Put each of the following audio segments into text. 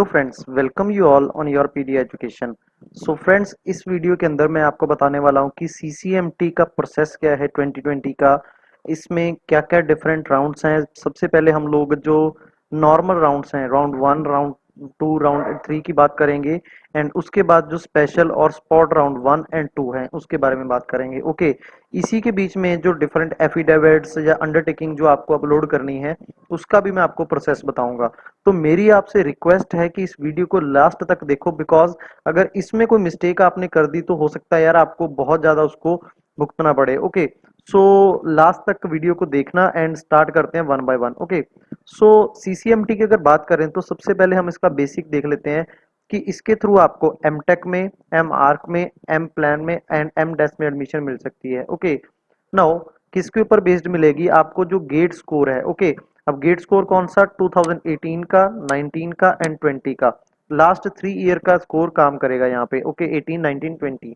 Hello friends, welcome you all on your PD education. So friends, इस video के अंदर मैं आपको बताने वाला हूँ कि सीसीएमटी का प्रोसेस क्या है 2020 का। इसमें क्या क्या डिफरेंट राउंड्स हैं। सबसे पहले हम लोग जो नॉर्मल राउंड्स हैं, round one, round two, round three की बात करेंगे। एंड उसके बाद जो स्पेशल और spot round one and two हैं उसके बारे में बात करेंगे। ओके, इसी के बीच में जो डिफरेंट एफिडेविट्स या अंडरटेकिंग जो आपको अपलोड करनी है उसका भी मैं आपको प्रोसेस बताऊंगा। तो मेरी आपसे रिक्वेस्ट है कि इस वीडियो को लास्ट तक देखो, बिकॉज अगर इसमें कोई मिस्टेक आपने कर दी तो हो सकता है यार आपको बहुत ज्यादा उसको भुगतना पड़े। ओके, सो लास्ट तक वीडियो को देखना एंड स्टार्ट करते हैं वन बाय वन। ओके, सो सीसीएमटी की अगर बात करें तो सबसे पहले हम इसका बेसिक देख लेते हैं कि इसके थ्रू आपको एम टेक में, एम आर्क में, एम प्लान में एंड एम डेस में एडमिशन मिल सकती है। ओके, नाउ किसके ऊपर बेस्ड मिलेगी आपको? जो गेट स्कोर है। ओके, अब गेट स्कोर कौन सा? 2018 का, 19 का एंड 20 का। लास्ट 3 ईयर का स्कोर काम करेगा यहाँ पे। ओके, 18, 19, 20।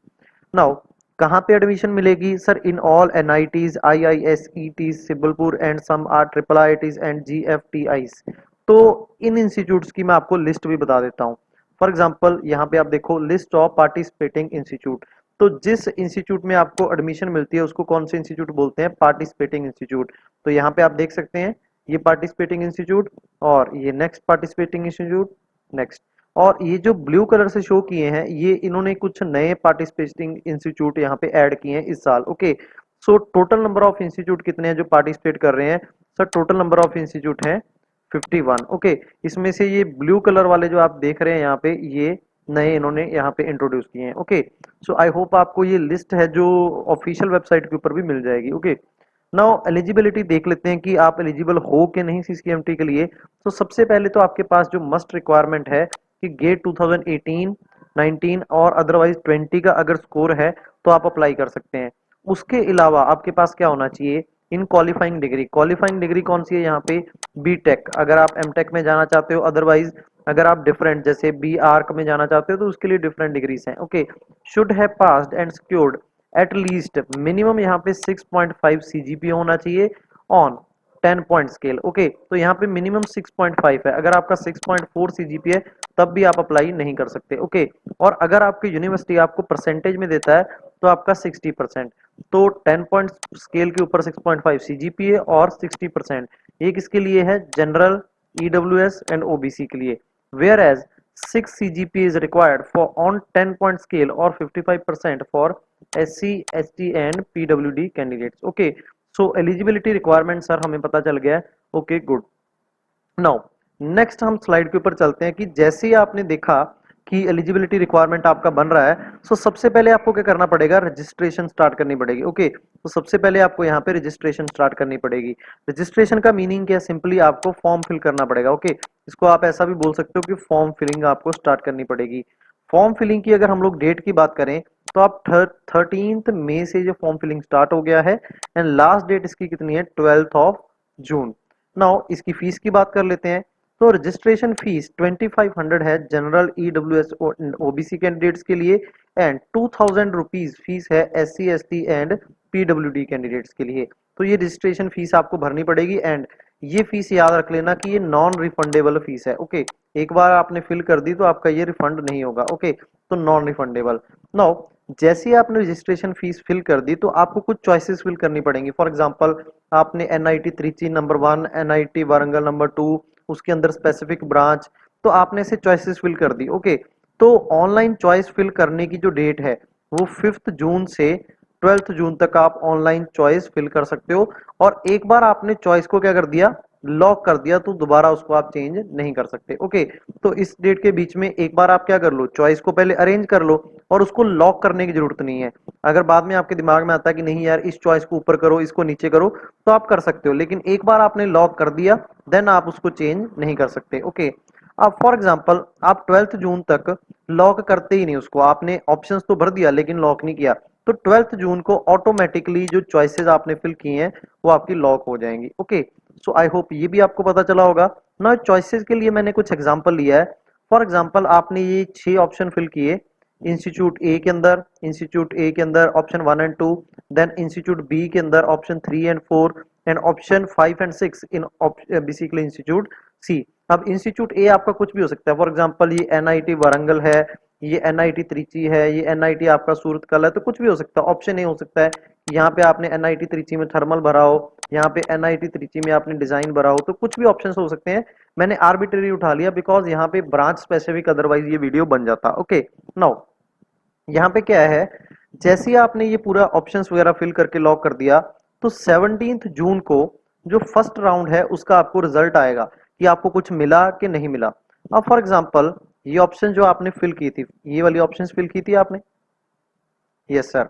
नाउ कहाँ पे एडमिशन मिलेगी sir? In all NITs, IIESTs, Shibpur and some are triple IITs and GFTIs. तो इन इंस्टीट्यूट्स की मैं आपको लिस्ट भी बता देता हूँ। फॉर एग्जांपल यहाँ पे आप देखो, लिस्ट ऑफ पार्टिसिपेटिंग इंस्टीट्यूट। तो जिस इंस्टीट्यूट में आपको एडमिशन मिलती है उसको कौन से इंस्टीट्यूट बोलते हैं? Participating institute. तो यहाँ पे आप देख सकते हैं ये पार्टिसिपेटिंग इंस्टीट्यूट और ये नेक्स्ट पार्टिसिपेटिंग इंस्टीट्यूट, नेक्स्ट। और ये जो ब्लू कलर से शो किए हैं ये इन्होंने कुछ नए पार्टिसिपेटिंग इंस्टीट्यूट यहाँ पे ऐड किए हैं इस साल। Okay, so total number of institute कितने हैं जो पार्टिसिपेट कर रहे हैं? Sir total number of institute हैं 51। ओके, इसमें से ये ब्लू कलर वाले जो आप देख रहे हैं यहाँ पे, ये नए इन्होंने यहाँ पे इंट्रोड्यूस किए हैं। ओके, सो आई होप आपको ये लिस्ट है जो ऑफिशियल वेबसाइट के ऊपर भी मिल जाएगी। ओके, नाउ एलिजिबिलिटी देख लेते हैं कि आप एलिजिबल हो कि नहीं सीसीएमटी के लिए। तो सबसे पहले तो आपके पास जो मस्ट रिक्वायरमेंट है कि गेट 2018, 19 और अदरवाइज 20 का अगर स्कोर है तो आप अप्लाई कर सकते हैं। उसके अलावा आपके पास क्या होना चाहिए? इन क्वालिफाइंग डिग्री। क्वालिफाइंग डिग्री कौन सी है यहाँ पे? बी टेक, अगर आप एम टेक में जाना चाहते हो। अदरवाइज अगर आप डिफरेंट जैसे बी आर्क में जाना चाहते हो तो उसके लिए डिफरेंट डिग्रीज हैं। Okay, should have passed and secured at least minimum यहाँ पे 6.5 सीजीपीए होना चाहिए ऑन 10 पॉइंट स्केल। ओके, तो यहाँ पे मिनिमम 6.5 है। अगर आपका 6.4 सीजीपीए तब भी आप अप्लाई नहीं कर सकते। ओके, और अगर आपकी यूनिवर्सिटी आपको परसेंटेज में देता है तो आपका 60%। तो 10 पॉइंट स्केल के ऊपर 6.5 सीजीपीए और 60%, ये किसके लिए है? जनरल, ईडब्ल्यूएस एंड ओबीसी के लिए। Where as 6 CGPA is required for on 10 point scale or 55% for SC, ST and PWD candidates. Okay, so eligibility requirement sir हमें पता चल गया है। Okay, good. नाउ नेक्स्ट हम स्लाइड के ऊपर चलते हैं कि जैसे ही आपने देखा कि एलिजिबिलिटी रिक्वायरमेंट आपका बन रहा है, सो सबसे पहले आपको क्या करना पड़ेगा? रजिस्ट्रेशन स्टार्ट करनी पड़ेगी। ओके, तो सबसे पहले आपको यहाँ पे रजिस्ट्रेशन स्टार्ट करनी पड़ेगी। रजिस्ट्रेशन का मीनिंग क्या है? सिंपली आपको फॉर्म फिल करना पड़ेगा। ओके, इसको आप ऐसा भी बोल सकते हो कि फॉर्म फिलिंग आपको स्टार्ट करनी पड़ेगी। फॉर्म फिलिंग की अगर हम लोग डेट की बात करें तो आप 13 मई से जो फॉर्म फिलिंग स्टार्ट हो गया है एंड लास्ट डेट इसकी कितनी है? 12 जून। नाउ इसकी फीस की बात कर लेते हैं। तो रजिस्ट्रेशन फीस 2500 है जनरल, ईडब्ल्यूएस ओबीसी कैंडिडेट्स के लिए एंड 2000 रुपीज फीस है SC, ST and PWD candidates के लिए। तो ये रजिस्ट्रेशन फीस आपको भरनी पड़ेगी एंड ये फीस याद रख लेना कि ये नॉन रिफंडेबल फीस है। ओके, एक बार आपने फिल कर दी तो आपका ये रिफंड नहीं होगा। ओके, तो नॉन रिफंडेबल। नाउ जैसे ही आपने रजिस्ट्रेशन फीस फिल कर दी तो आपको कुछ चॉइसेस फिल करनी पड़ेंगी। फॉर एग्जांपल आपने NIT Trichy number 1, NIT Warangal number 2, उसके अंदर स्पेसिफिक ब्रांच, तो आपने से चॉइसेस फिल कर दी। ओके, तो ऑनलाइन चॉइस फिल करने की जो डेट है वो 5 जून से 12 जून तक आप ऑनलाइन चॉइस फिल कर सकते हो। और एक बार आपने चॉइस को क्या कर दिया? लॉक कर दिया, तो दोबारा उसको आप चेंज नहीं कर सकते। ओके, तो इस डेट के बीच में एक बार आप क्या कर लो? चॉइस को पहले अरेंज कर लो और उसको लॉक करने की जरूरत नहीं है। अगर बाद में आपके दिमाग में आता है कि नहीं यार इस चॉइस को ऊपर करो, इसको नीचे करो, तो आप कर सकते हो, लेकिन एक बार आपने लॉक कर दिया देन आप उसको चेंज नहीं कर सकते। ओके, अब फॉर एग्जांपल आप 12 जून तक लॉक करते ही नहीं उसको, आपने ऑप्शंस तो भर दिया लेकिन लॉक नहीं किया, तो 12 जून को ऑटोमेटिकली जो चॉइसेस आपने फिल किए हैं वो आपकी लॉक हो जाएंगी। ओके, सो आई होप ये भी आपको पता चला होगा ना। चॉइसेस के लिए मैंने कुछ एग्जांपल लिया है। फॉर एग्जांपल आपने ये 6 ऑप्शन फिल किए इंस्टीट्यूट ए के अंदर option 1 and 2, then institute B के अंदर option 3 and 4 and option 5 and 6 in basically institute C. अब इंस्टीट्यूट ए आपका कुछ भी हो सकता है, फॉर एग्जांपल ये एनआईटी वारंगल है, ये एनआईटी त्रिची है, ये एनआईटी आपका सूरतकल है, तो कुछ भी हो सकता है। ऑप्शन ए हो सकता है कि यहाँ पे आपने एनआईटी त्रिची में थर्मल भरा हो, यहाँ पे एनआईटी त्रिची में आपने डिजाइन भरा हो, तो कुछ भी ऑप्शन हो सकते हैं। मैंने आर्बिट्रेरी उठा लिया बिकॉज यहाँ पे ब्रांच स्पेसिफिक अदरवाइज ये वीडियो बन जाता। ओके, नाउ यहाँ पे क्या है, जैसे ही आपने ये पूरा ऑप्शंस वगैरह फिल करके लॉक कर दिया, तो 17 जून को जो फर्स्ट राउंड है उसका आपको रिजल्ट आएगा कि आपको कुछ मिला कि नहीं मिला। अब फॉर एग्जांपल ये ऑप्शन जो आपने फिल की थी, ये वाली ऑप्शंस फिल की थी आपने, यस सर,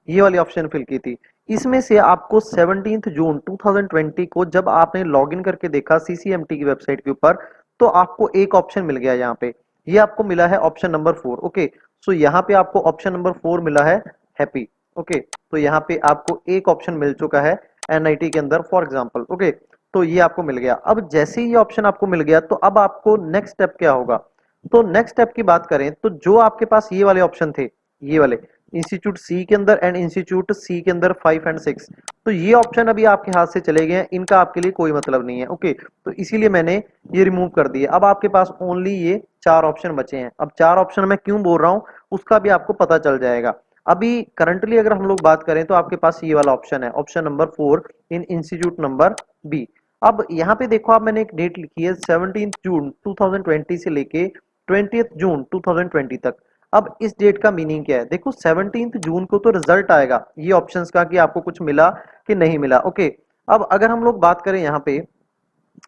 ये वाली ऑप्शन फिल की थी, इसमें से आपको 17 जून 2020 को जब आपने लॉगिन करके देखा सीसीएमटी की वेबसाइट के ऊपर, तो आपको एक ऑप्शन मिल गया यहाँ पे, ये आपको मिला है ऑप्शन नंबर 4। ओके, सो यहाँ पे आपको ऑप्शन नंबर 4 मिला है, हैप्पी। ओके, तो यहाँ पे आपको एक ऑप्शन मिल चुका है एनआईटी के अंदर फॉर एग्जाम्पल। ओके, तो ये आपको मिल गया। अब जैसे ही ये ऑप्शन आपको मिल गया, तो अब आपको नेक्स्ट स्टेप क्या होगा, तो नेक्स्ट स्टेप की बात करें तो जो आपके पास ये वाले ऑप्शन थे, ये वाले इंस्टीट्यूट सी के अंदर एंड इंस्टीट्यूट सी के अंदर 5 एंड 6, तो ये ऑप्शन अभी आपके हाथ से चले गए हैं, इनका आपके लिए कोई मतलब नहीं है। ओके, तो इसीलिए मैंने ये रिमूव कर दिए। अब आपके पास ओनली ये 4 ऑप्शन बचे हैं। अब 4 ऑप्शन मैं क्यों बोल रहा हूं उसका भी आपको पता चल जाएगा। अभी करंटली अगर हम लोग बात करें तो आपके पास ये वाला ऑप्शन है, ऑप्शन नंबर 4 इन इंस्टीट्यूट नंबर बी। अब यहाँ पे देखो, आप मैंने एक डेट लिखी है 17 जून 2020 से लेके 20 जून 2020 तक। अब इस डेट का मीनिंग क्या है, देखो 17 जून को तो रिजल्ट आएगा ये ऑप्शंस का कि आपको कुछ मिला कि नहीं मिला। ओके, अब अगर हम लोग बात करें यहाँ पे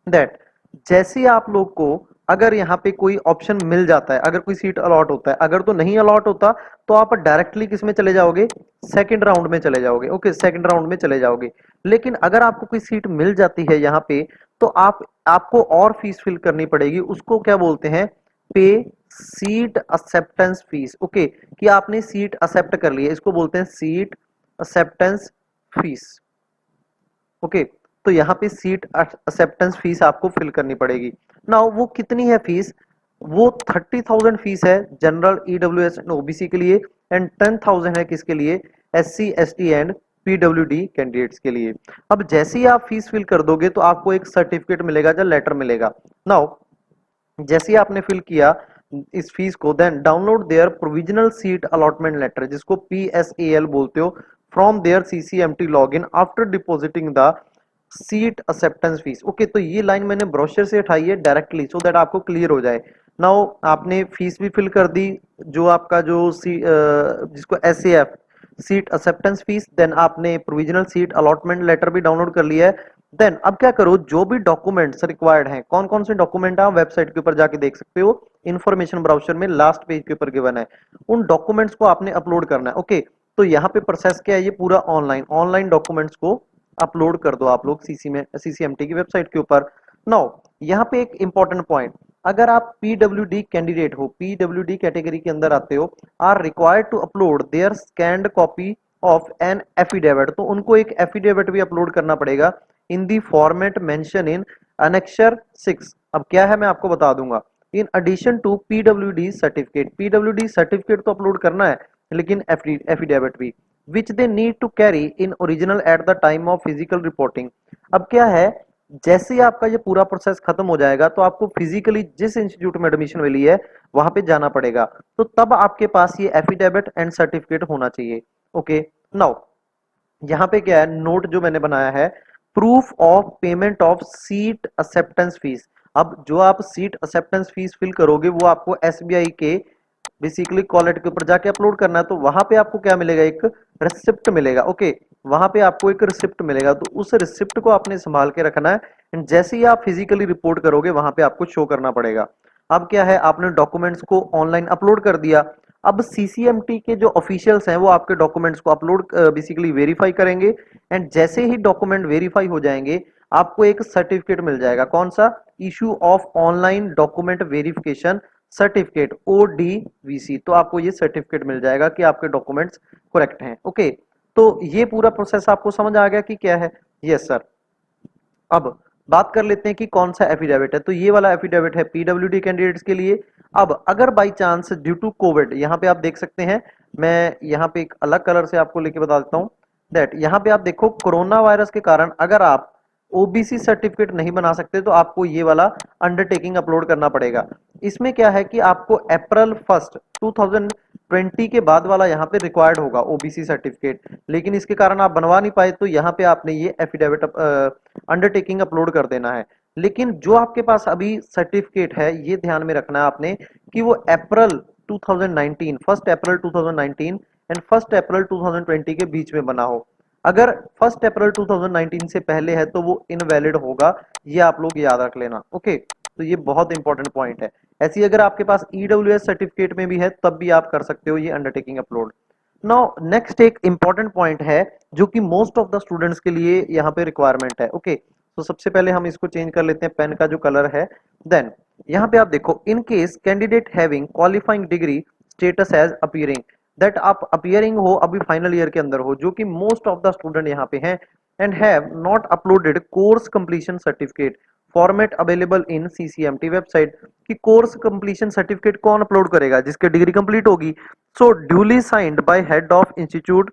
दैट जैसे आप लोग को अगर यहाँ पे कोई ऑप्शन मिल जाता है, अगर कोई सीट अलॉट होता है, अगर तो नहीं अलॉट होता तो आप डायरेक्टली किस में चले जाओगे, सेकंड राउंड में चले जाओगे। ओके, सेकंड राउंड में चले जाओगे। लेकिन अगर आपको कोई सीट मिल जाती है यहाँ पे, तो आपको और फीस फिल करनी पड़ेगी, उसको क्या बोलते हैं, पे सीट एक्सेप्टेंस फीस। ओके, कि आपने सीट एक्सेप्ट कर ली है, इसको बोलते हैं सीट एक्सेप्टेंस फीस। ओके, तो यहाँ पे सीट एक्सेप्टेंस फीस आपको फिल करनी पड़ेगी। नाउ वो कितनी है फीस, वो 30,000 फीस है जनरल ईडब्ल्यूएस एंड ओबीसी के लिए, एंड 10,000 है किसके लिए, SC ST and PWD candidates के लिए। अब जैसे ही आप फीस फिल कर दोगे तो आपको एक सर्टिफिकेट मिलेगा या लेटर मिलेगा। नाउ जैसे ही आपने फिल किया इस फीस को, then download their provisional seat allotment letter, जिसको पीएसएल बोलते हो, from their CCMT login after depositing the seat acceptance fee. Okay, तो ये लाइन मैंने ब्रोशर से उठाई है डायरेक्टली सो दैट आपको क्लियर हो जाए। नाउ आपने फीस भी फिल कर दी, जो आपका जिसको SAF seat acceptance fees, then आपने प्रोविजनल सीट अलॉटमेंट लेटर भी डाउनलोड कर लिया है। देन अब क्या करो, जो भी डॉक्यूमेंट्स रिक्वायर्ड हैं, कौन कौन से डॉक्यूमेंट आप वेबसाइट के ऊपर जाके देख सकते हो, इंफॉर्मेशन ब्राउजर में लास्ट पेज के ऊपर गिवन है, उन डॉक्यूमेंट्स को आपने अपलोड करना है। ओके, तो यहाँ पे प्रोसेस क्या है, ये पूरा ऑनलाइन ऑनलाइन डॉक्यूमेंट्स को अपलोड कर दो आप लोग सीसीएमटी की वेबसाइट के ऊपर। नाउ यहाँ पे एक इंपॉर्टेंट पॉइंट, अगर आप पीडब्ल्यूडी कैंडिडेट हो, पीडब्ल्यूडी कैटेगरी के अंदर आते हो, are required to upload their scanned copy of an affidavit, तो उनको एक एफिडेविट भी अपलोड करना पड़ेगा in the format mention in annexure 6। अब क्या है मैं आपको बता दूंगा, in addition to PWD certificate, PWD certificate तो अपलोड करना है, लेकिन एफिडेविट भी, which they need to carry in original at the time of physical reporting. अब क्या है, जैसे ही आपका ये पूरा प्रोसेस खत्म हो जाएगा तो आपको फिजिकली जिस इंस्टीट्यूट में एडमिशन मिली है वहां पे जाना पड़ेगा, तो तब आपके पास ये एफिडेविट एंड सर्टिफिकेट होना चाहिए। ओके, नाउ यहाँ पे क्या है, नोट जो मैंने बनाया है, proof of payment of seat acceptance fees. अब जो आप सीट एक्सेप्टेंस फीस फिल करोगे वो आपको एसबीआई के बेसिकली कॉलेट के ऊपर जाके अपलोड करना है, तो वहां पे आपको क्या मिलेगा, एक रिसिप्ट मिलेगा। ओके, वहां पे आपको एक रिसिप्ट मिलेगा, तो उस रिसिप्ट को आपने संभाल के रखना है, एंड जैसे ही आप फिजिकली रिपोर्ट करोगे वहां पे आपको शो करना पड़ेगा। अब क्या है, आपने डॉक्यूमेंट्स को ऑनलाइन अपलोड कर दिया, अब सीसीएमटी के जो ऑफिशियल्स हैं वो आपके डॉक्यूमेंट्स को अपलोड बेसिकली वेरीफाई करेंगे, एंड जैसे ही डॉक्यूमेंट वेरीफाई हो जाएंगे आपको एक सर्टिफिकेट मिल जाएगा, कौन सा, issue of online document verification certificate ODVC, तो आपको ये सर्टिफिकेट मिल जाएगा कि आपके डॉक्यूमेंट्स करेक्ट हैं। ओके, तो ये पूरा प्रोसेस आपको समझ आ गया कि क्या है, यस सर। अब बात कर लेते हैं कि कौन सा एफिडेविट है, तो ये वाला एफिडेविट है पीडब्ल्यूडी कैंडिडेट्स के लिए। अब अगर by chance due to COVID, यहाँ पे आप देख सकते हैं, मैं यहाँ पे एक अलग कलर से आपको लेके बता देता हूँ दैट यहाँ पे आप देखो कोरोना वायरस के कारण अगर आप ओबीसी सर्टिफिकेट नहीं बना सकते तो आपको ये वाला अंडरटेकिंग अपलोड करना पड़ेगा। इसमें क्या है कि आपको अप्रैल 1 2020 के बाद वाला यहाँ पे रिक्वायर्ड होगा ओबीसी सर्टिफिकेट, लेकिन इसके कारण आप बनवा नहीं पाए तो यहाँ पे आपने ये एफिडेविट अंडरटेकिंग अपलोड कर देना है। लेकिन जो आपके पास अभी सर्टिफिकेट है ये ध्यान में रखना है आपने कि वो अप्रैल 2019 1 अप्रैल 2019 एंड 1 अप्रैल 2020 के बीच में बना हो। अगर 1 अप्रैल 2019 से पहले है तो वो इनवैलिड होगा, ये आप लोग याद रख लेना। ओके, तो ये बहुत इंपॉर्टेंट पॉइंट है। ऐसी अगर आपके पास ईडब्ल्यूएस सर्टिफिकेट में भी है तब भी आप कर सकते हो ये अंडरटेकिंग अपलोड। नाउ नेक्स्ट एक इंपॉर्टेंट पॉइंट है जो कि मोस्ट ऑफ द स्टूडेंट्स के लिए यहाँ पे रिक्वायरमेंट है। ओके, तो सबसे पहले हम इसको चेंज कर लेते हैं, पेन का जो कलर है। देन यहाँ पे आप देखो, in case candidate having qualifying degree status as appearing, that आप अपीयरिंग हो अभी फाइनल ईयर के अंदर हो, जो कि मोस्ट ऑफ द स्टूडेंट यहाँ पे हैं, and have not uploaded course completion certificate format available in CCMT website. कि कोर्स कंप्लीशन सर्टिफिकेट कौन अपलोड करेगा? जिसके डिग्री कंप्लीट होगी। So duly signed by head of institute,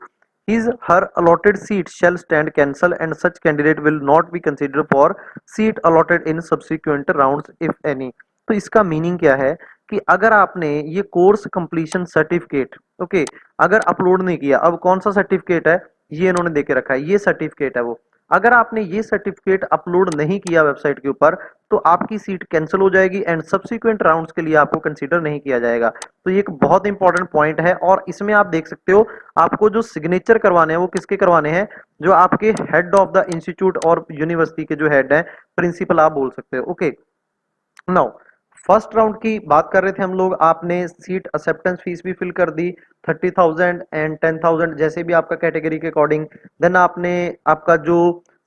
his her allotted seat shall stand cancel and such candidate will not be considered for seat allotted in subsequent rounds if any। तो इसका meaning क्या है कि अगर आपने ये course completion certificate okay अगर upload नहीं किया, अब कौन सा सर्टिफिकेट है ये इन्होंने देके रखा है, ये सर्टिफिकेट है वो, अगर आपने ये सर्टिफिकेट अपलोड नहीं किया वेबसाइट के ऊपर तो आपकी सीट कैंसिल हो जाएगी एंड सब्सिक्वेंट राउंड्स के लिए आपको कंसीडर नहीं किया जाएगा। तो ये एक बहुत इंपॉर्टेंट पॉइंट है और इसमें आप देख सकते हो आपको जो सिग्नेचर करवाने हैं वो किसके करवाने हैं? जो आपके हेड ऑफ द इंस्टीट्यूट और यूनिवर्सिटी के जो हेड है, प्रिंसिपल आप बोल सकते हो। ओके, नाउ फर्स्ट राउंड की बात कर रहे थे हम लोग, आपने सीट एक्सेप्टेंस फीस भी फिल कर दी 30,000 एंड 10,000 जैसे भी आपका कैटेगरी के अकॉर्डिंग। देन आपने आपका जो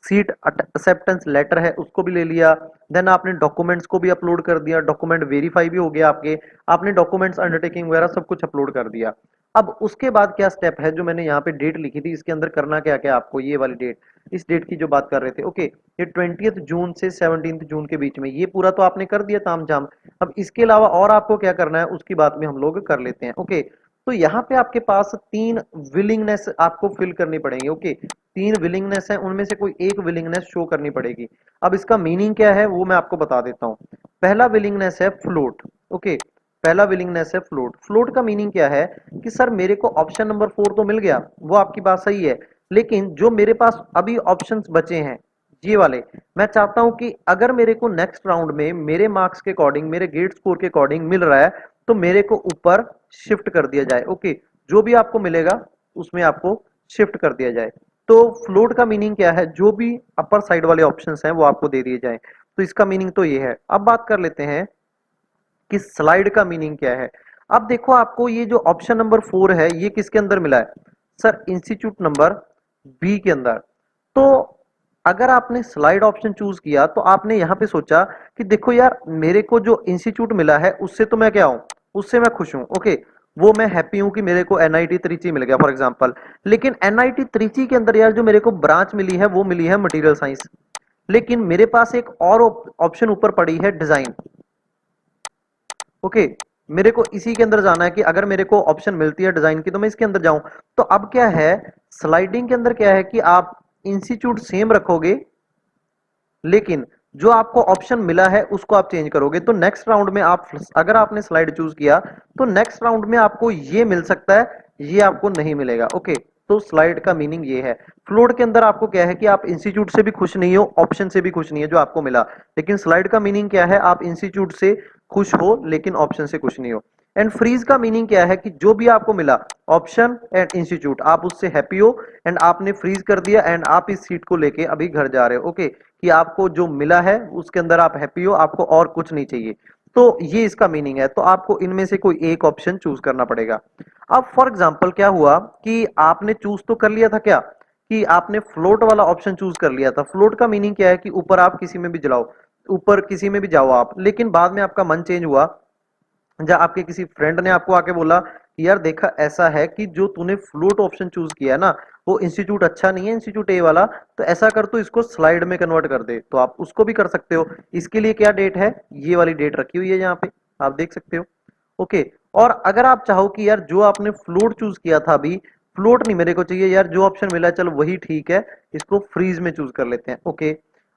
सीट एक्सेप्टेंस लेटर है उसको भी ले लिया। देन आपने डॉक्यूमेंट्स को भी अपलोड कर दिया, डॉक्यूमेंट वेरीफाई भी हो गया आपके, आपने डॉक्यूमेंट्स अंडरटेकिंग वगैरह सब कुछ अपलोड कर दिया। अब उसके बाद क्या स्टेप है, जो मैंने यहाँ पे डेट लिखी थी इसके अंदर करना क्या क्या आपको, ये वाली डेट, इस डेट की जो बात कर रहे थे। ओके, ये 20 जून से 17 जून के बीच में, ये पूरा तो आपने कर दिया ताम झाम। अब इसके अलावा और आपको क्या करना है उसकी बात में हम लोग कर लेते हैं। ओके, तो यहाँ पे आपके पास 3 विलिंगनेस आपको फिल करनी पड़ेगी। ओके, 3 विलिंगनेस है, उनमें से कोई एक विलिंगनेस शो करनी पड़ेगी। अब इसका मीनिंग क्या है वो मैं आपको बता देता हूँ। पहला विलिंगनेस है फ्लोट। ओके, पहला विलिंगनेस है फ्लोट। फ्लोट का मीनिंग क्या है कि सर मेरे को ऑप्शन नंबर 4 तो मिल गया, वो आपकी बात सही है, लेकिन जो मेरे पास अभी ऑप्शंस बचे हैं ये वाले, मैं चाहता हूं कि अगर मेरे को नेक्स्ट राउंड में मेरे मार्क्स के अकॉर्डिंग, मेरे गेट स्कोर के अकॉर्डिंग मिल रहा है तो मेरे को ऊपर शिफ्ट कर दिया जाए। ओके, जो भी आपको मिलेगा उसमें आपको शिफ्ट कर दिया जाए। तो फ्लोट का मीनिंग क्या है? जो भी अपर साइड वाले ऑप्शंस हैं वो आपको दे दिए जाए। तो इसका मीनिंग तो ये है। अब बात कर लेते हैं कि स्लाइड का मीनिंग क्या है। अब देखो, आपको ये जो ऑप्शन नंबर 4 है ये किसके अंदर मिला है? सर इंस्टीट्यूट नंबर बी के अंदर। तो अगर आपने स्लाइड ऑप्शन चूज किया तो आपने यहां पे सोचा कि देखो यार मेरे को जो इंस्टीट्यूट मिला है उससे तो मैं क्या हूं, उससे मैं खुश हूं। ओके, वो मैं हैप्पी हूं कि मेरे को एनआईटी त्रिची मिल गया फॉर एग्जांपल। लेकिन एनआईटी त्रिची के अंदर यार जो मेरे को ब्रांच मिली है वो मिली है मटेरियल साइंस। लेकिन मेरे पास एक और ऑप्शन ऊपर पड़ी है डिजाइन। ओके, मेरे को इसी के अंदर जाना है कि अगर मेरे को ऑप्शन मिलती है डिजाइन की तो मैं इसके अंदर जाऊं। तो अब क्या है, स्लाइडिंग के अंदर क्या है कि आप इंस्टीट्यूट सेम रखोगे लेकिन जो आपको ऑप्शन मिला है उसको आप चेंज करोगे। तो नेक्स्ट राउंड में आप अगर आपने स्लाइड चूज किया तो नेक्स्ट राउंड में आपको ये मिल सकता है, ये आपको नहीं मिलेगा। ओके, तो स्लाइड का मीनिंग ये है। फ्लोट के अंदर आपको क्या है कि आप इंस्टीट्यूट से भी खुश नहीं हो, ऑप्शन से भी खुश नहीं है जो आपको मिला। लेकिन स्लाइड का मीनिंग क्या है? आप इंस्टीट्यूट से खुश हो लेकिन ऑप्शन से खुश नहीं हो। एंड फ्रीज का मीनिंग क्या है कि जो भी आपको मिला ऑप्शन एंड इंस्टीट्यूट, आप उससे हैप्पी हो एंड आपने फ्रीज कर दिया एंड आप इस सीट को लेके अभी घर जा रहे हो। ओके, कि आपको जो मिला है उसके अंदर आप हैप्पी हो, आपको और कुछ नहीं चाहिए। तो ये इसका मीनिंग है। तो आपको इनमें से कोई एक ऑप्शन चूज करना पड़ेगा। अब फॉर एग्जांपल क्या हुआ कि आपने चूज तो कर लिया था, क्या कि आपने फ्लोट वाला ऑप्शन चूज कर लिया था। फ्लोट का मीनिंग क्या है कि ऊपर आप किसी में भी जलाओ, ऊपर किसी में भी जाओ आप, लेकिन बाद में आपका मन चेंज हुआ, या आपके किसी फ्रेंड ने आपको आके बोला कि यार देखा ऐसा है कि जो तूने फ्लोट ऑप्शन चूज किया है ना वो इंस्टीट्यूट अच्छा नहीं है, इंस्टीट्यूट ए वाला, तो ऐसा कर तो इसको स्लाइड में कन्वर्ट कर दे, तो आप उसको भी कर सकते हो। इसके लिए क्या डेट है, ये वाली डेट रखी हुई है यहाँ पे, आप देख सकते हो। ओके, और अगर आप चाहो कि यार जो आपने फ्लोट चूज किया था अभी, फ्लोट नहीं मेरे को चाहिए यार, जो ऑप्शन मिला चलो वही ठीक है, इसको फ्रीज में चूज कर लेते हैं। ओके,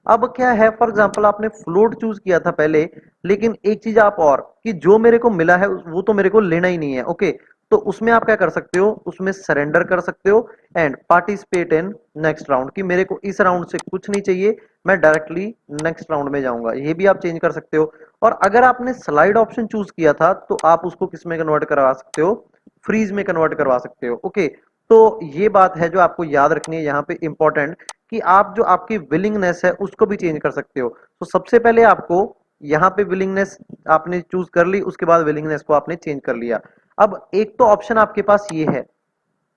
अब क्या है, फॉर एग्जांपल आपने फ्लोट चूज किया था पहले, लेकिन एक चीज आप और कि जो मेरे को मिला है वो तो मेरे को लेना ही नहीं है। ओके, तो उसमें आप क्या कर सकते हो, उसमें सरेंडर कर सकते हो and participate in next round, कि मेरे को इस राउंड से कुछ नहीं चाहिए, मैं डायरेक्टली नेक्स्ट राउंड में जाऊंगा, ये भी आप चेंज कर सकते हो। और अगर आपने स्लाइड ऑप्शन चूज किया था तो आप उसको किस में कन्वर्ट करवा सकते हो, फ्रीज में कन्वर्ट करवा सकते हो। ओके, तो ये बात है जो आपको याद रखनी है यहाँ पे इंपॉर्टेंट, कि आप जो आपकी विलिंगनेस है उसको भी चेंज कर सकते हो। तो सबसे पहले आपको यहाँ पे विलिंगनेस आपने चूज कर ली, उसके बाद विलिंगनेस को आपने चेंज कर लिया। अब एक तो ऑप्शन आपके पास ये है,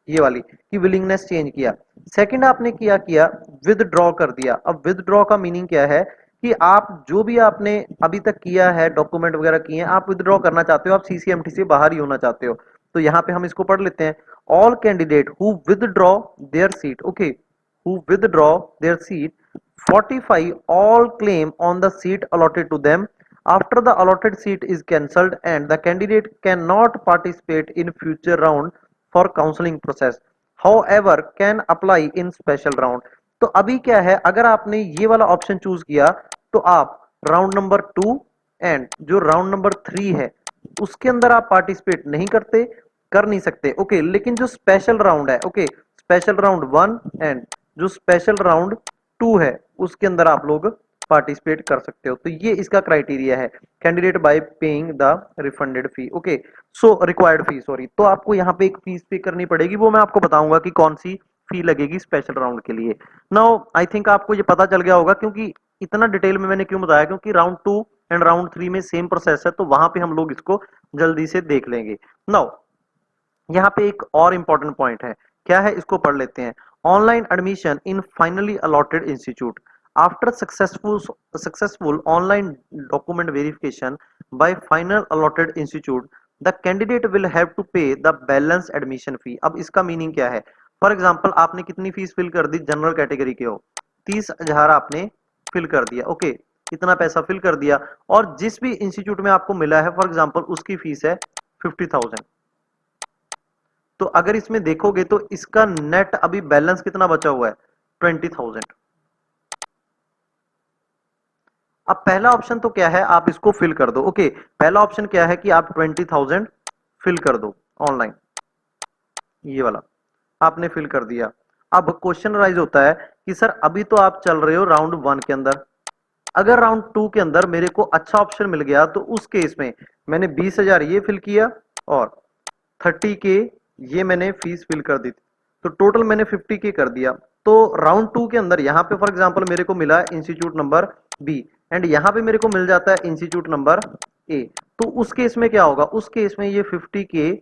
ये वाली, कि विलिंगनेस चेंज किया। सेकंड आपने किया किया विदड्रॉ कर दिया। अब विदड्रॉ का मीनिंग क्या है, कि आप जो भी आपने अभी तक किया है, डॉक्यूमेंट वगैरह किए हैं, आप विदड्रॉ करना चाहते हो, आप सीसीएमटी से बाहर ही होना चाहते हो। तो यहाँ पे हम इसको पढ़ लेते हैं, all candidate who withdraw there seat, okay, who withdraw their seat fortify all claim on the seat allotted to them after the allotted seat is cancelled and the candidate cannot participate in future round for counseling process, however can apply in special round। तो अभी क्या है, अगर आपने ये वाला option choose किया तो आप राउंड नंबर 2 एंड जो राउंड नंबर 3 है उसके अंदर आप पार्टिसिपेट नहीं करते, कर नहीं सकते। ओके, लेकिन जो स्पेशल राउंड है, ओके, स्पेशल राउंड 1 एंड जो स्पेशल राउंड 2 है उसके अंदर आप लोग पार्टिसिपेट कर सकते हो। तो ये इसका क्राइटेरिया है, candidate bye paying the refunded fee, okay, so required fee, sorry. तो आपको यहाँ पे एक फीस पे करनी पड़ेगी, वो मैं आपको बताऊंगा कि कौन सी फी लगेगी स्पेशल राउंड के लिए। नाउ आई थिंक आपको ये पता चल गया होगा, क्योंकि इतना डिटेल में मैंने क्यों बताया, क्योंकि राउंड 2 एंड राउंड 3 में सेम प्रोसेस है, तो वहां पे हम लोग इसको जल्दी से देख लेंगे। नाउ यहाँ पे एक और इंपॉर्टेंट पॉइंट है, क्या है इसको पढ़ लेते हैं। Online admission in finally allotted institute after successful online document verification by final allotted institute the candidate will have to pay the balance admission fee. अब इसका मीनिंग क्या है, फॉर एग्जाम्पल आपने कितनी फीस फिल कर दी, जनरल कैटेगरी के हो, 30,000 आपने फिल कर दिया। ओके, इतना पैसा फिल कर दिया, और जिस भी इंस्टीट्यूट में आपको मिला है फॉर एग्जाम्पल उसकी फीस है 50,000। तो अगर इसमें देखोगे तो इसका नेट अभी बैलेंस कितना बचा हुआ है, 20,000। अब पहला ऑप्शन तो क्या है, आप इसको फिल कर दो। ओके, पहला ऑप्शन क्या है कि आप 20,000 फिल कर दो ऑनलाइन, ये वाला आपने फिल कर दिया। अब क्वेश्चन राइज होता है कि सर अभी तो आप चल रहे हो राउंड 1 के अंदर, अगर राउंड 2 के अंदर मेरे को अच्छा ऑप्शन मिल गया तो उस केस में मैंने 20,000 ये फिल किया और 30K ये मैंने फीस फिल कर दी थी, तो टोटल मैंने 50K कर दिया। तो राउंड 2 के अंदर यहाँ पे फॉर एग्जांपल मेरे को मिला इंस्टीट्यूट नंबर बी एंड यहाँ पे मेरे को मिल जाता है इंस्टीट्यूट नंबर ए। तो उस केस में क्या होगा, उस केस में ये 50K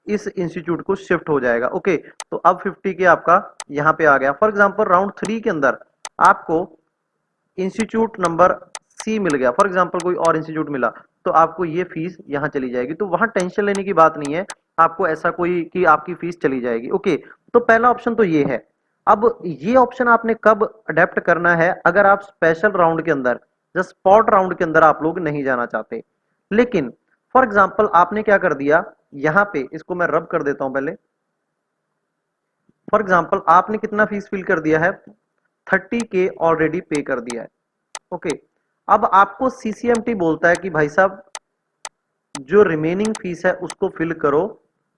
इस इंस्टीट्यूट को शिफ्ट हो जाएगा। ओके, तो अब 50K आपका यहाँ पे आ गया। फॉर एग्जाम्पल राउंड 3 के अंदर आपको इंस्टीट्यूट नंबर सी मिल गया, फॉर एग्जांपल कोई और इंस्टीट्यूट मिला, तो आपको ये फीस यहां चली जाएगी। तो वहां टेंशन लेने की बात नहीं है, आपको ऐसा कोई कि आपकी फीस चली जाएगी। ओके, तो पहला ऑप्शन तो ये है। अब ये ऑप्शन आपने कब अडेप्ट करना है, अगर आप स्पेशल राउंड के अंदर या स्पॉट राउंड के अंदर आप लोग नहीं जाना चाहते। लेकिन फॉर एग्जाम्पल आपने क्या कर दिया, यहां पे इसको मैं रब कर देता हूं पहले। फॉर एग्जाम्पल आपने कितना फीस फिल कर दिया है, 30K ऑलरेडी पे कर दिया है। ओके, अब आपको सीसीएमटी बोलता है कि भाई साहब जो रिमेनिंग फीस है उसको फिल करो,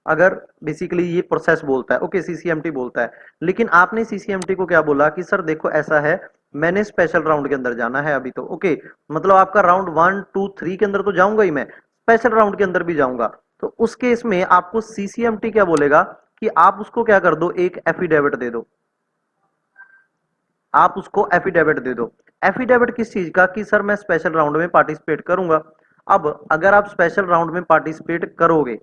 अगर बेसिकली ये प्रोसेस बोलता है। ओके, सीसीएमटी बोलता है, लेकिन आपने सीसीएमटी को क्या बोला कि सर देखो ऐसा है, मैंने स्पेशल राउंड के अंदर जाना है अभी तो। ओके, मतलब आपका राउंड 1 2 3 के अंदर तो जाऊंगा ही मैं, स्पेशल राउंड के अंदर भी जाऊंगा। तो उस केस में आपको सीसीएमटी क्या बोलेगा कि आप उसको क्या कर दो, एक एफिडेविट दे दो, आप उसको एफिडेविट दे दो। एफिडेविट किस चीज का, कि सर मैं स्पेशल राउंड में पार्टिसिपेट करूंगा। अब अगर आप स्पेशल राउंड में पार्टिसिपेट करोगे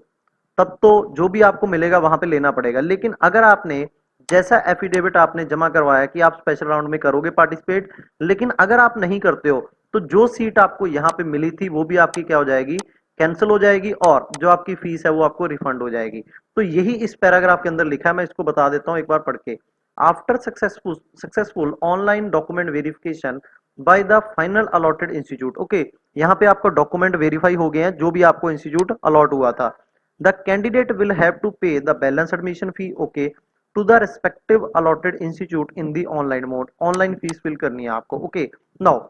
तब तो जो भी आपको मिलेगा वहां पे लेना पड़ेगा। लेकिन अगर आपने जैसा एफिडेविट आपने जमा करवाया कि आप स्पेशल राउंड में करोगे पार्टिसिपेट, लेकिन अगर आप नहीं करते हो तो जो सीट आपको यहाँ पे मिली थी वो भी आपकी क्या हो जाएगी, कैंसिल हो जाएगी, और जो आपकी फीस है वो आपको रिफंड हो जाएगी। तो यही इस पैराग्राफ के अंदर लिखा है, मैं इसको बता देता हूं एक बार पढ़ के। After successful online document verification by the final allotted institute, okay, यहाँ पे आपका डॉक्यूमेंट वेरीफाई हो गए हैं जो भी आपको इंस्टीट्यूट अलॉट हुआ था। The candidate will have to pay the balance admission fee, okay, to the respective allotted institute in the online mode. Online fees fill करनी है आपको। ओके, नाउ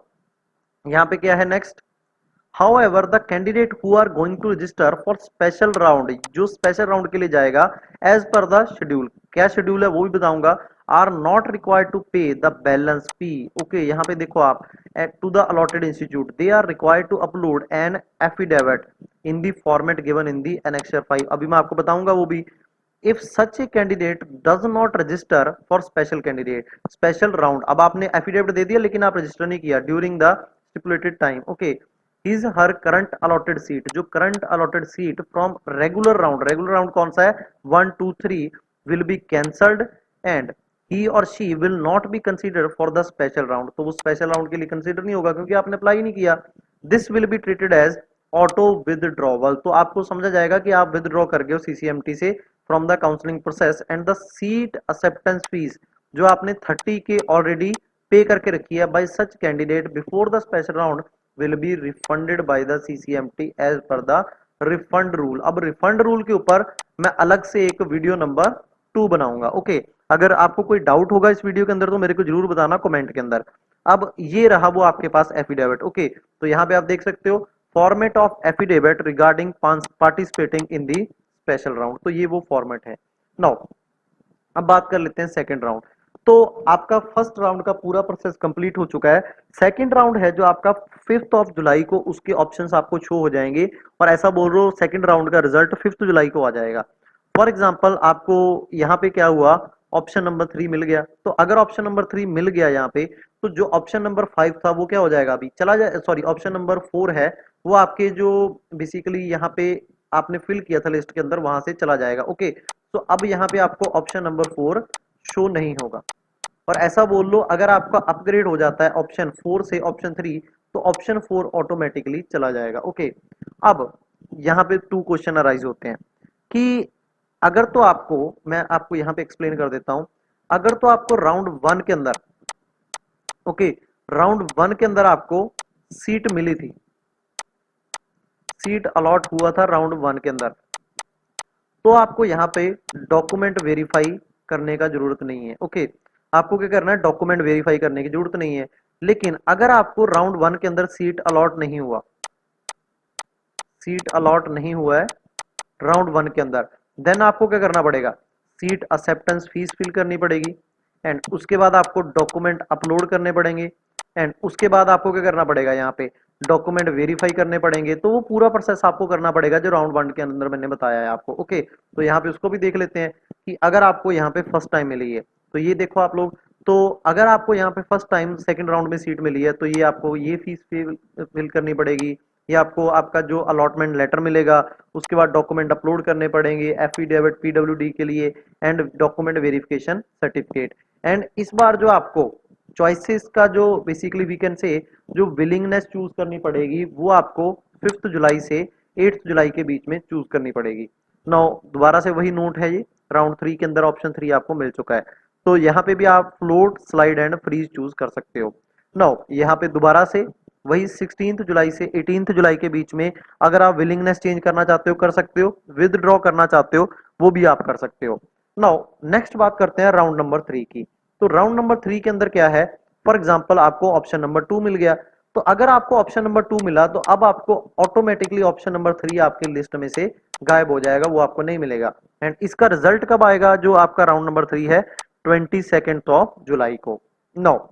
यहाँ पे क्या है next, However, the candidate who are going to register for special round, जो special round के लिए जाएगा, as per the schedule, क्या schedule है वो भी बताऊंगा, are not required to pay the balance fee। okay, यहाँ पे देखो आप, to the allotted institute, they are required to upload an affidavit in the format given in the annexure 5। अभी मैं आपको बताऊंगा वो भी। If such a candidate does not register for special candidate special round, अब आपने affidavit दे दिया लेकिन आप रजिस्टर नहीं किया during the stipulated time, okay, is her current allotted seat, जो current allotted seat from regular round कौन सा है, 1 2 3 will be cancelled and he or she will not be considered for the special round। तो वो special round के लिए consider नहीं होगा क्योंकि आपने अप्लाई नहीं किया। This will be treated as auto withdrawal. तो आपको समझा जाएगा कि आप विदड्रॉ कर गए हो सीसीएमटी से from the counselling process and the seat acceptance fee जो आपने 30 के ऑलरेडी पे करके रखी है by such candidate before the special round will be refunded by the CCMT as per the refund rule. अब रिफंड रूल के ऊपर मैं अलग से एक वीडियो नंबर 2 बनाऊंगा। ओके, अगर आपको कोई डाउट होगा इस वीडियो के अंदर तो मेरे को जरूर बताना कमेंट के अंदर। अब ये रहा वो आपके पास एफिडेविट। ओके, तो यहाँ पे आप देख सकते हो format of affidavit regarding participating in the special round. तो ये वो फॉर्मेट है। नाउ अब बात कर लेते हैं सेकंड राउंड। तो आपका फर्स्ट राउंड का पूरा प्रोसेस कंप्लीट हो चुका है। सेकंड राउंड है जो आपका 5 जुलाई को, उसके ऑप्शंस आपको शो हो जाएंगे और ऐसा बोल रहा हूं सेकंड राउंड का रिजल्ट 5 जुलाई को आ जाएगा। फॉर एग्जाम्पल आपको यहाँ पे क्या हुआ, ऑप्शन नंबर 3 मिल गया। तो अगर ऑप्शन नंबर 3 मिल गया यहाँ पे, तो जो ऑप्शन नंबर 5 था वो क्या हो जाएगा, अभी चला जाए, सॉरी ऑप्शन नंबर 4 है वो आपके जो बेसिकली यहाँ पे आपने फिल किया था लिस्ट के अंदर वहां से चला जाएगा। ओके, तो अब यहाँ पे आपको ऑप्शन नंबर 4 शो नहीं होगा। और ऐसा बोल लो अगर आपका अपग्रेड हो जाता है ऑप्शन 4 से ऑप्शन 3 तो ऑप्शन 4 ऑटोमेटिकली चला जाएगा। ओके, अब यहाँ पे 2 क्वेश्चन अराइज होते हैं कि अगर तो आपको, मैं आपको यहाँ पे एक्सप्लेन कर देता हूं, अगर तो आपको राउंड 1 के अंदर, ओके, राउंड 1 के अंदर आपको सीट मिली थी, सीट अलॉट हुआ था राउंड 1 के अंदर, तो आपको यहाँ पे डॉक्यूमेंट वेरीफाई करने का जरूरत नहीं है। ओके, आपको क्या करना है, डॉक्यूमेंट वेरीफाई करने की जरूरत नहीं है। लेकिन अगर आपको राउंड 1 के अंदर सीट अलॉट नहीं हुआ, सीट अलॉट नहीं हुआ है राउंड 1 के अंदर, देन आपको क्या करना पड़ेगा, सीट एक्सेप्टेंस फीस फिल करनी पड़ेगी एंड उसके बाद आपको डॉक्यूमेंट अपलोड करने पड़ेंगे एंड उसके बाद आपको क्या करना पड़ेगा, यहाँ पे डॉक्यूमेंट वेरीफाई करने पड़ेंगे। तो वो पूरा प्रोसेस आपको करना पड़ेगा जो राउंड 1 के अंदर मैंने बताया है आपको। ओके, तो यहाँ पे उसको भी देख लेते हैं कि अगर आपको यहाँ पे फर्स्ट टाइम मिली है तो ये देखो आप लोग, तो अगर आपको यहाँ पे फर्स्ट टाइम सेकंड राउंड में सीट मिली है तो ये आपको ये फीस फिल करनी पड़ेगी, ये आपको आपका जो अलॉटमेंट लेटर मिलेगा उसके बाद डॉक्यूमेंट अपलोड करने पड़ेंगे, एफिडेविट पीडब्ल्यूडी के लिए and document verification certificate. And इस बार जो आपको चॉइसेस का जो बेसिकली वी कैन से जो विलिंगनेस चूज करनी पड़ेगी वो आपको 5 जुलाई से 8 जुलाई के बीच में चूज करनी पड़ेगी। नौ दोबारा से वही नोट है, ये राउंड 3 के अंदर ऑप्शन 3 आपको मिल चुका है, तो यहाँ पे भी आप float slide and freeze choose कर सकते हो। नौ यहाँ पे दोबारा से वही 16 जुलाई से 18 जुलाई के बीच में अगर आप विलिंगनेस चेंज करना चाहते हो कर सकते हो, विदड्रॉ करना चाहते हो वो भी आप कर सकते हो। नाउ नेक्स्ट बात करते हैं राउंड नंबर 3 की। तो राउंड नंबर 3 के अंदर क्या है, फॉर एग्जांपल आपको ऑप्शन नंबर 2 मिल गया, तो अगर आपको ऑप्शन नंबर 2 मिला तो अब आपको ऑटोमेटिकली ऑप्शन नंबर 3 आपके लिस्ट में से गायब हो जाएगा, वो आपको नहीं मिलेगा। एंड इसका रिजल्ट कब आएगा, जो आपका राउंड नंबर 3 है 22 जुलाई को। नाउ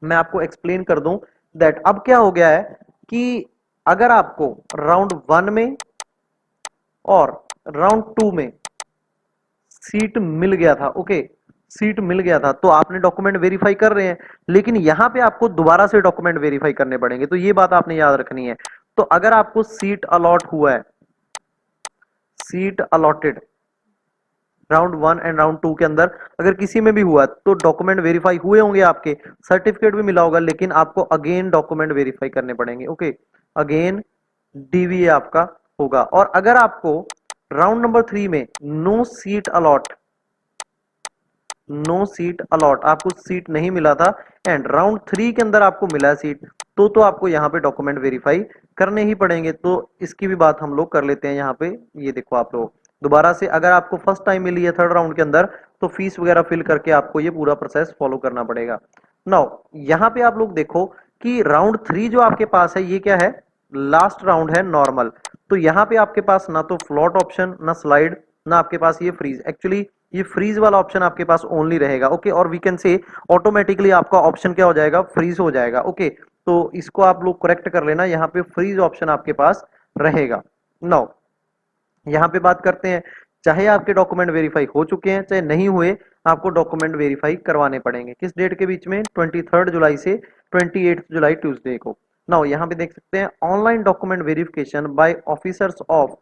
मैं आपको एक्सप्लेन कर दूं दैट अब क्या हो गया है कि अगर आपको राउंड 1 में और राउंड 2 में सीट मिल गया था, ओके, सीट मिल गया था तो आपने डॉक्यूमेंट वेरीफाई कर रहे हैं, लेकिन यहां पे आपको दोबारा से डॉक्यूमेंट वेरीफाई करने पड़ेंगे, तो ये बात आपने याद रखनी है। तो अगर आपको सीट अलॉट हुआ है, seat allotted round 1 and round 2 के अंदर अगर किसी में भी हुआ तो डॉक्यूमेंट वेरीफाई हुए होंगे, आपके सर्टिफिकेट भी मिला होगा, लेकिन आपको अगेन डॉक्यूमेंट वेरीफाई करने पड़ेंगे। ओके, अगेन डीवीए आपका होगा। और अगर आपको राउंड नंबर 3 में no seat allot, no seat allot, आपको सीट नहीं मिला था एंड राउंड 3 के अंदर आपको मिला सीट, तो आपको यहाँ पे डॉक्यूमेंट वेरीफाई करने ही पड़ेंगे। तो इसकी भी बात हम लोग कर लेते हैं यहाँ पे। ये देखो आप लोग दोबारा से, अगर आपको फर्स्ट टाइम मिली है थर्ड राउंड के अंदर तो फीस वगैरह फिल करके आपको ये पूरा प्रोसेस फॉलो करना पड़ेगा। नाउ यहाँ पे आप लोग देखो कि राउंड 3 जो आपके पास है ये क्या है, लास्ट राउंड है नॉर्मल। तो यहाँ पे आपके पास ना तो फ्लोट ऑप्शन, ना स्लाइड, ना आपके पास ये फ्रीज। एक्चुअली ये फ्रीज वाला ऑप्शन आपके पास ओनली रहेगा। ओके, और वी कैन से ऑटोमेटिकली आपका ऑप्शन क्या हो जाएगा, फ्रीज हो जाएगा। ओके, तो इसको आप लोग करेक्ट कर लेना, यहाँ पे फ्रीज ऑप्शन आपके पास रहेगा। नाउ यहाँ पे बात करते हैं, चाहे आपके डॉक्यूमेंट वेरीफाई हो चुके हैं चाहे नहीं हुए, आपको डॉक्यूमेंट वेरीफाई करवाने पड़ेंगे। किस डेट के बीच में, 23 जुलाई से 28 जुलाई ट्यूसडे को। नाउ यहाँ पे देख सकते हैं online document verification by officers of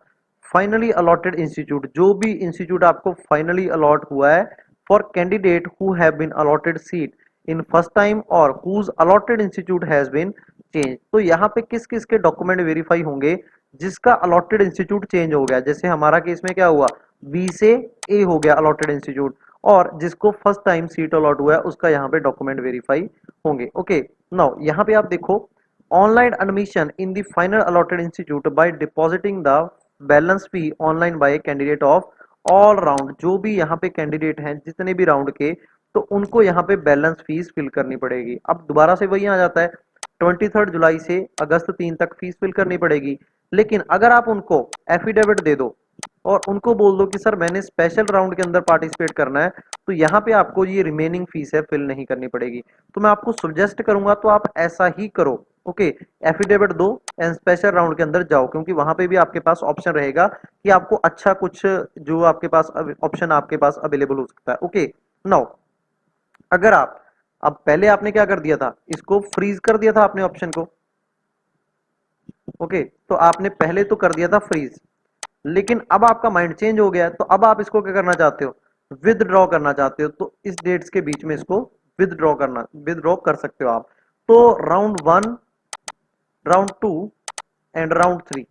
finally allotted institute. जो भी इंस्टीट्यूट आपको फाइनली अलॉट हुआ है for candidate who have been allotted seat in first time और whose allotted institute has been change. तो यहाँ पे किस किस के डॉक्यूमेंट वेरीफाई होंगे, जिसका अलॉटेड इंस्टीट्यूट चेंज हो गया। जैसे हमारा केस में क्या हुआ, बी से ए हो गया अलॉटेड इंस्टीट्यूट, और जिसको फर्स्ट टाइम सीट अलॉट हुआ है उसका यहाँ पे डॉक्यूमेंट वेरीफाई होंगे। ओके, नाउ यहाँ पे आप देखो online admission in the final allotted institute by depositing the balance fee online bye candidate of all round. जो भी यहाँ पे कैंडिडेट हैं जितने भी राउंड के, तो उनको यहाँ पे बैलेंस फीस फिल करनी पड़ेगी। अब दोबारा से वही आ जाता है, 23 जुलाई से अगस्त 3 तक फीस फिल करनी पड़ेगी। लेकिन अगर आप उनको एफिडेविट दे दो और उनको बोल दो कि सर मैंने स्पेशल राउंड के अंदर पार्टिसिपेट करना है, तो यहाँ पे आपको ये रिमेनिंग फीस है फिल नहीं करनी पड़ेगी। तो मैं आपको सजेस्ट करूंगा तो आप ऐसा ही करो। ओके, एफिडेविट दो एंड स्पेशल राउंड के अंदर जाओ, क्योंकि वहां पे भी आपके पास ऑप्शन रहेगा कि आपको अच्छा कुछ जो आपके पास ऑप्शन आपके पास अवेलेबल हो सकता है। ओके, नाउ अगर आप, अब पहले आपने क्या कर दिया था, इसको फ्रीज कर दिया था आपने ऑप्शन को। ओके, तो आपने पहले तो कर दिया था फ्रीज, लेकिन अब आपका माइंड चेंज हो गया है, तो अब आप इसको क्या करना चाहते हो, विदड्रॉ करना चाहते हो। तो इस डेट्स के बीच में इसको विदड्रॉ कर सकते हो आप। तो राउंड 1, राउंड 2 एंड राउंड 3,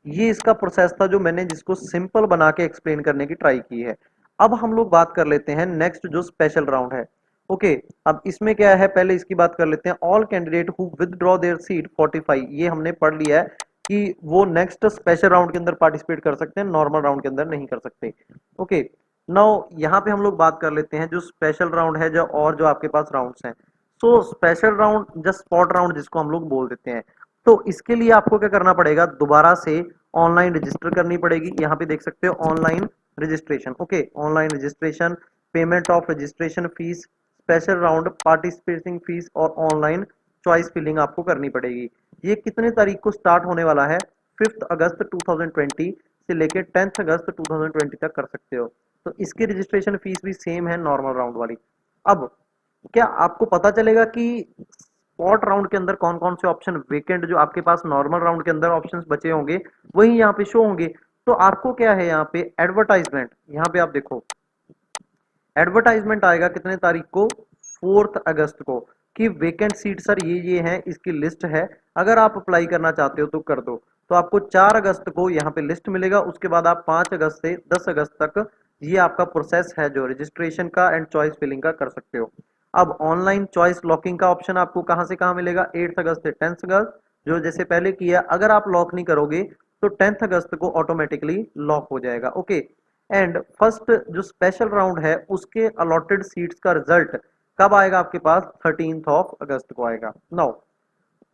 ये इसका प्रोसेस था जो मैंने जिसको सिंपल बना के एक्सप्लेन करने की ट्राई की है। अब हम लोग बात कर लेते हैं नेक्स्ट जो स्पेशल राउंड है। ओके, अब इसमें क्या है, पहले इसकी बात कर लेते हैं। All candidate who withdraw there seat 45, ये हमने पढ़ लिया है कि वो नेक्स्ट स्पेशल राउंड के अंदर पार्टिसिपेट कर सकते हैं, नॉर्मल राउंड के अंदर नहीं कर सकते। ओके, नाउ यहाँ पे हम लोग बात कर लेते हैं जो स्पेशल राउंड है जो, और जो आपके पास राउंड्स हैं। So special round just spot round जिसको हम लोग बोल देते हैं। तो इसके लिए आपको क्या करना पड़ेगा, दोबारा से ऑनलाइन रजिस्टर करनी पड़ेगी। यहाँ पे देख सकते हो online registration. Okay, online registration, payment of registration fees, special round participating fees और ऑनलाइन चॉइस फिलिंग आपको करनी पड़ेगी। ये कितने तारीख को स्टार्ट होने वाला है, 5 अगस्त 2020 से लेकर 10 अगस्त 2020 तक कर सकते हो। तो इसकी रजिस्ट्रेशन फीस भी सेम है नॉर्मल राउंड वाली। अब क्या आपको पता चलेगा कि स्पॉट राउंड के अंदर कौन कौन से ऑप्शन वेकेंट, जो आपके पास नॉर्मल राउंड के अंदर ऑप्शंस बचे होंगे वही यहाँ पे शो होंगे। तो आपको क्या है यहाँ पे एडवर्टाइजमेंट, यहाँ पे आप देखो एडवर्टाइजमेंट आएगा कितने तारीख को, 4 अगस्त को, कि वेकेंट सीट सर ये हैं, इसकी लिस्ट है, अगर आप अप्लाई करना चाहते हो तो कर दो। तो आपको 4 अगस्त को यहाँ पे लिस्ट मिलेगा। उसके बाद आप 5 अगस्त से 10 अगस्त तक ये आपका प्रोसेस है जो रजिस्ट्रेशन का एंड चॉइस फिलिंग का कर सकते हो। अब ऑनलाइन चॉइस लॉकिंग का ऑप्शन आपको कहां से कहां मिलेगा, 8 अगस्त से 10 अगस्त, जो जैसे पहले किया। अगर आप लॉक नहीं करोगे तो 10 अगस्त को ऑटोमेटिकली लॉक हो जाएगा। ओके, एंड फर्स्ट जो स्पेशल राउंड है उसके अलॉटेड सीट्स का रिजल्ट कब आएगा आपके पास, 13 अगस्त को आएगा। नाउ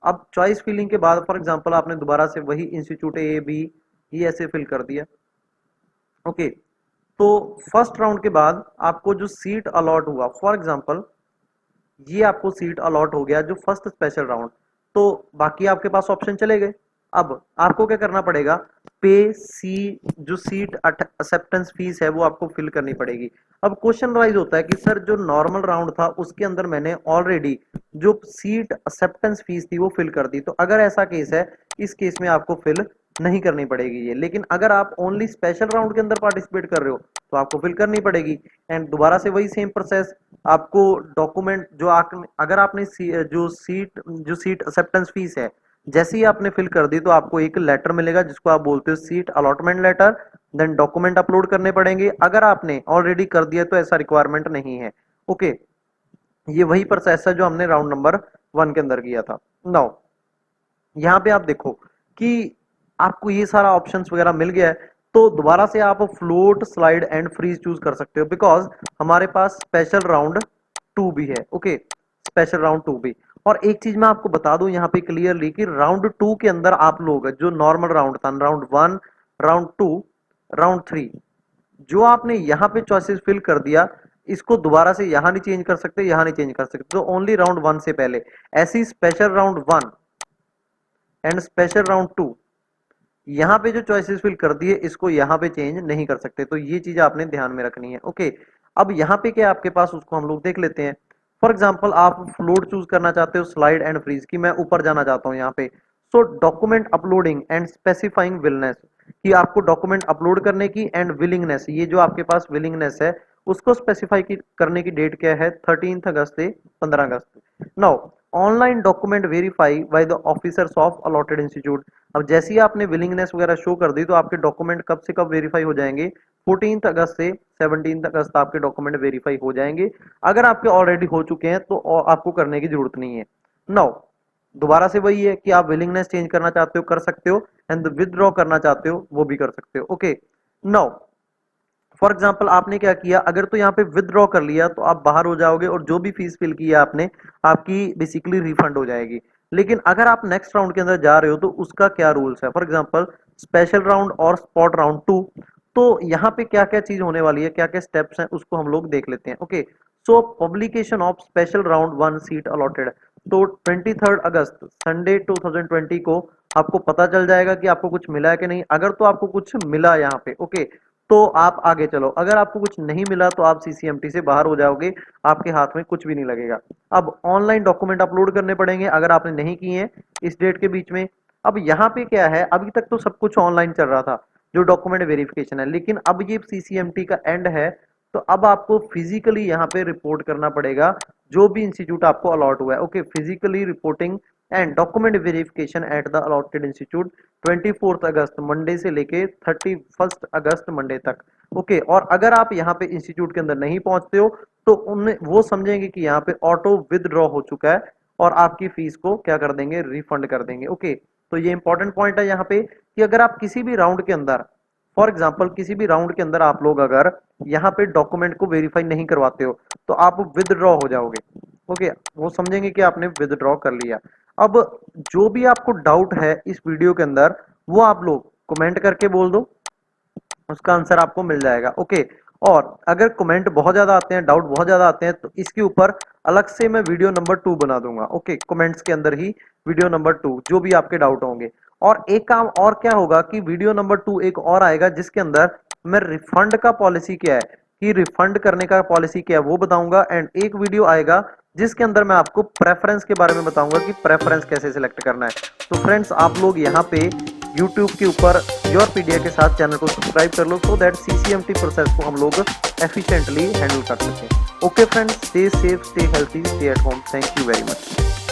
अब चॉइस फिलिंग के बाद फॉर एग्जांपल आपने दोबारा से वही इंस्टीट्यूट ए बी ये ऐसे फिल कर दिया। ओके, तो फर्स्ट राउंड के बाद आपको जो सीट अलॉट हुआ, फॉर एग्जांपल ये आपको सीट अलॉट हो गया जो फर्स्ट स्पेशल राउंड, तो बाकी आपके पास ऑप्शन चले गए। अब आपको क्या करना पड़ेगा, पे सी जो सीट एक्सेप्टेंस फीस है वो आपको फिल करनी पड़ेगी। अब क्वेश्चन राइज होता है कि सर जो नॉर्मल राउंड था उसके अंदर मैंने ऑलरेडी जो सीट एक्सेप्टेंस फीस थी वो फिल कर दी, तो अगर ऐसा केस है इस केस में आपको फिल नहीं करनी पड़ेगी ये। लेकिन अगर आप ओनली स्पेशल राउंड के अंदर पार्टिसिपेट कर रहे हो तो आपको फिल करनी पड़ेगी। एंड दोबारा से वही सेम प्रोसेस, आपको डॉक्यूमेंट जो अगर आपने जो सीट एक्सेप्टेंस फीस है जैसे ही आपने फिल कर दी तो आपको एक लेटर मिलेगा जिसको आप बोलते हो seat allotment letter. Then document upload करने पड़ेंगे। अगर आपने ऑलरेडी कर दिया तो ऐसा रिक्वायरमेंट नहीं है। ओके, ये वही प्रोसेस है जो हमने राउंड नंबर 1 के अंदर किया था। नाउ यहाँ पे आप देखो कि आपको ये सारा ऑप्शंस वगैरह मिल गया है। तो दोबारा से आप float, slide and freeze choose कर सकते हो, बिकॉज हमारे पास स्पेशल राउंड 2 भी है। ओके, स्पेशल राउंड 2 भी। और एक चीज मैं आपको बता दूं यहाँ पे क्लियरली कि राउंड 2 के अंदर आप लोग जो नॉर्मल राउंड था, राउंड 1, राउंड 2, राउंड 3, जो आपने यहाँ पे चॉइसेस फिल कर दिया, इसको दोबारा से यहाँ नहीं चेंज कर सकते, यहाँ नहीं चेंज कर सकते, तो ओनली राउंड 1 से पहले। ऐसी special round 1 and special round 2, यहाँ पे जो चॉइसेस फिल कर दिए, इसको यहाँ पे चेंज नहीं कर सकते। तो ये चीज आपने ध्यान में रखनी है। ओके, अब यहाँ पे क्या आपके पास, उसको हम लोग देख लेते हैं। फॉर एग्जाम्पल आप फ्लोट चूज करना चाहते हो, स्लाइड एंड फ्रीज की मैं ऊपर जाना चाहता हूँ यहाँ पे। So document uploading and specifying willingness, कि आपको डॉक्यूमेंट अपलोड करने की एंड विलिंगनेस, ये जो आपके पास विलिंगनेस है उसको स्पेसिफाई करने की डेट क्या है, 13 अगस्त से 15 अगस्त। Now online document verify by the officers of allotted institute. अब जैसे ही आपने विलिंगनेस वगैरह शो कर दी, तो आपके डॉक्यूमेंट कब से कब वेरीफाई हो जाएंगे, 14 अगस्त से 17 अगस्त आपके डॉक्यूमेंट वेरीफाई हो जाएंगे। अगर आपके ऑलरेडी हो चुके हैं तो आपको करने की जरूरत नहीं है। नाउ दोबारा से वही है कि आप विलिंगनेस चेंज करना चाहते हो कर सकते हो, एंड विदड्रॉ करना चाहते हो वो भी कर सकते हो। ओके, नाउ फॉर एग्जाम्पल आपने क्या किया, अगर तो यहाँ पे विदड्रॉ कर लिया तो आप बाहर हो जाओगे और जो भी फीस फिल किया आपने, आपकी बेसिकली रिफंड हो जाएगी। लेकिन अगर आप नेक्स्ट राउंड के अंदर जा रहे हो तो उसका क्या रूल्स है, फॉर एग्जाम्पल स्पेशल राउंड और स्पॉट राउंड 2, तो यहाँ पे क्या क्या चीज होने वाली है, क्या क्या स्टेप्स हैं, उसको हम लोग देख लेते हैं। Okay, so publication of special round 1 seat allotted, तो 23 अगस्त संडे 2020 को आपको पता चल जाएगा कि आपको कुछ मिला है कि नहीं। अगर तो आपको कुछ मिला यहाँ पे, ओके, तो आप आगे चलो। अगर आपको कुछ नहीं मिला तो आप सीसीएमटी से बाहर हो जाओगे, आपके हाथ में कुछ भी नहीं लगेगा। अब ऑनलाइन डॉक्यूमेंट अपलोड करने पड़ेंगे अगर आपने नहीं किए हैं इस डेट के बीच में। अब यहाँ पे क्या है, अभी तक तो सब कुछ ऑनलाइन चल रहा था जो डॉक्यूमेंट वेरिफिकेशन है, लेकिन अब ये सीसीएमटी का एंड है, तो अब आपको फिजिकली यहाँ पे रिपोर्ट करना पड़ेगा जो भी इंस्टीट्यूट आपको अलॉट हुआ है। Okay, physically reporting and document verification at the allotted institute 24 August Monday से लेके 31 अगस्त मंडे तक। ओके, और अगर आप यहाँ पे इंस्टीट्यूट के अंदर नहीं पहुंचते हो तो उन्हें वो समझेंगे कि यहाँ पे ऑटो विदड्रॉ हो चुका है और आपकी फीस को क्या कर देंगे, रिफंड कर देंगे। ओके, तो ये इंपॉर्टेंट पॉइंट है यहाँ पे कि अगर आप किसी भी राउंड के अंदर, फॉर एग्जाम्पल किसी भी राउंड के अंदर आप लोग अगर यहाँ पे डॉक्यूमेंट को वेरीफाई नहीं करवाते हो तो आप विदड्रॉ हो जाओगे। ओके, वो समझेंगे कि आपने विदड्रॉ कर लिया। अब जो भी आपको डाउट है इस वीडियो के अंदर, वो आप लोग कमेंट करके बोल दो, उसका आंसर आपको मिल जाएगा। ओके, और अगर कमेंट बहुत ज्यादा आते हैं, डाउट बहुत ज्यादा आते हैं, तो इसके ऊपर अलग से मैं वीडियो नंबर 2 बना दूंगा। ओके, कमेंट्स के अंदर ही वीडियो नंबर 2 जो भी आपके डाउट होंगे। और एक काम और क्या होगा कि वीडियो नंबर 2 एक और आएगा जिसके अंदर मैं रिफंड का पॉलिसी क्या है, कि रिफंड करने का पॉलिसी क्या है वो बताऊंगा। एंड एक वीडियो आएगा जिसके अंदर मैं आपको प्रेफरेंस के बारे में बताऊंगा कि प्रेफरेंस कैसे सिलेक्ट करना है। तो फ्रेंड्स, आप लोग यहाँ पे YouTube के ऊपर योरपीडिया के साथ चैनल को सब्सक्राइब कर लो, सो दैट सीसीएमटी प्रोसेस को हम लोग एफिशिएंटली हैंडल कर सकें। Okay friends, stay safe, stay healthy, stay at home. Thank you very much.